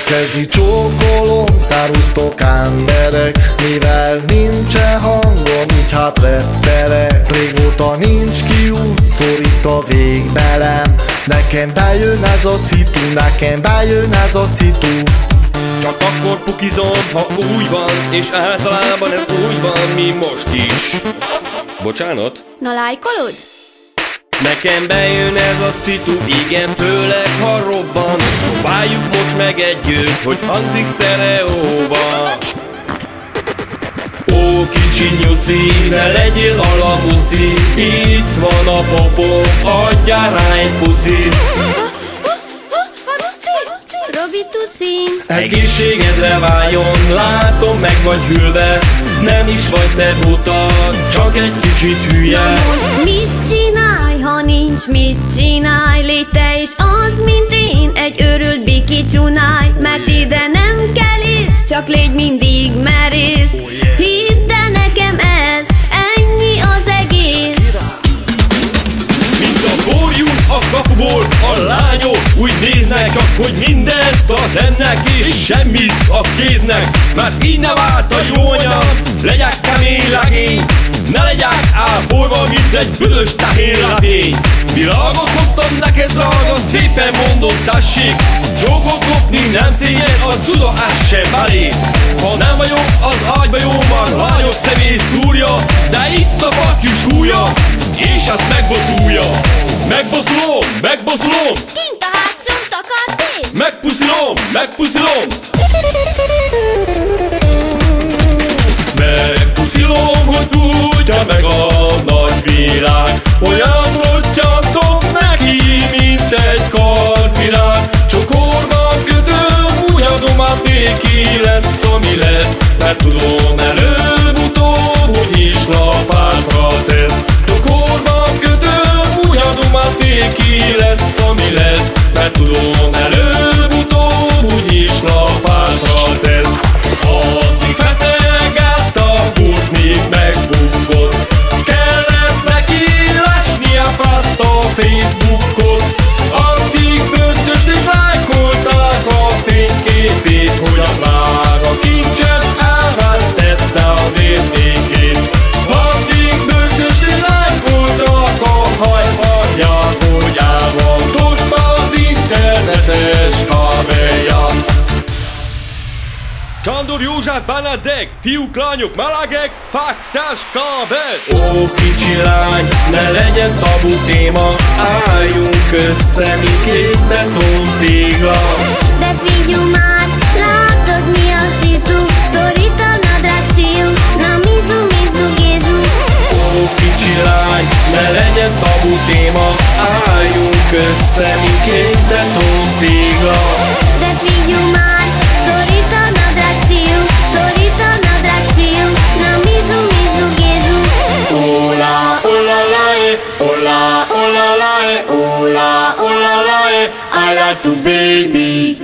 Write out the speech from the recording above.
Kezi csókolom, szárusztok emberek, mivel nincsen hangom, így hát repperek. Régóta nincs kiút, szorít a vég belem. Nekem bejön ez a szitu, nekem bejön ez a szitu. Csak akkor pukizom, ha új van, és általában ez úgy van, mi most is. Bocsánat? Na lájkolod? Nekem bejön ez a szitu, igen, főleg ha robban. Próbáljuk most meg együtt, hogy hangzik sztereóba. Ó, kicsi nyuszi, ne legyél alamuszi. Itt van a popó, adjál rá egy puszit. Robi Tuszin. Egészségedre váljon, látom meg vagy hűlve. Nem is vagy te buta, csak egy kicsit hülye. Na most mit csinálj, ha nincs mit csinálj? Légy te is az, mint én, egy őrült biki csunáj. Mert ide nem kell is, csak légy mindig merész. Hidd el nekem ezt, ennyi az egész. Mint a borjunk a kapuból, a lányok úgy néznek, csak hogy mindent az ennek és semmit a kéznek. Mert így ne vált a jó anyag, legyek kemény legény, ne legyek ápolva, mint egy büdös tehénlepény. Világot hoztam neked, drága, szépen mondod, tessék. Csókot kopni nem szégyen, a csuda ez sem elég. Ha nem vagyok az ágyba jó, már lányos szemét szúrja, de itt a fattyú súlya, és ezt megbosszulja. Megbosszulom, megbosszulom, Kint a hátszón takardék. megpuszilom, megpuszilom. Megpuszilom, hogy tudja meg a nagy világ. Olyan rottyantok neki, mint egy kardvirág. Csokorban kötöm, úgy adom át néki, lesz ami lesz. Mert tudom előbb-utóbb, hogy is lapátra tesz. Csokorban kötöm, úgy adom át néki, lesz ami lesz. Mert tudom előbb-utóbb, hogy is lapátra tesz. Addig feszeget a burt, míg megbukott. Kellett neki lesnie fast a Facebookot. Addig böntösték, lájkolták a fényképét, hogy a drága kincset elvesztette az értékét. Addig böntösték, lájkolták a hajfarját, hogy el van tosva az internetes kábelja. Sándor, József, Benedek, fiúk, lányok, melegek, faktas kábel. Ó, kicsi lány, ne legyen tabu téma, álljunk össze, mi két betontégla. De figyelj már, látod mi a szitu? Szorít a nadrág szíjú, na mizu, mizu, gézu. Ó, kicsi lány, ne legyen tabu téma, álljunk össze, mi két betontégla. De figyelj már, szorít a nadrág szíjú, szorít a nadrág szíjú, na mizu, mizu, gézu. Ola, ola, lae, ola, ola, lae, ola, ola, lae, I like to baby.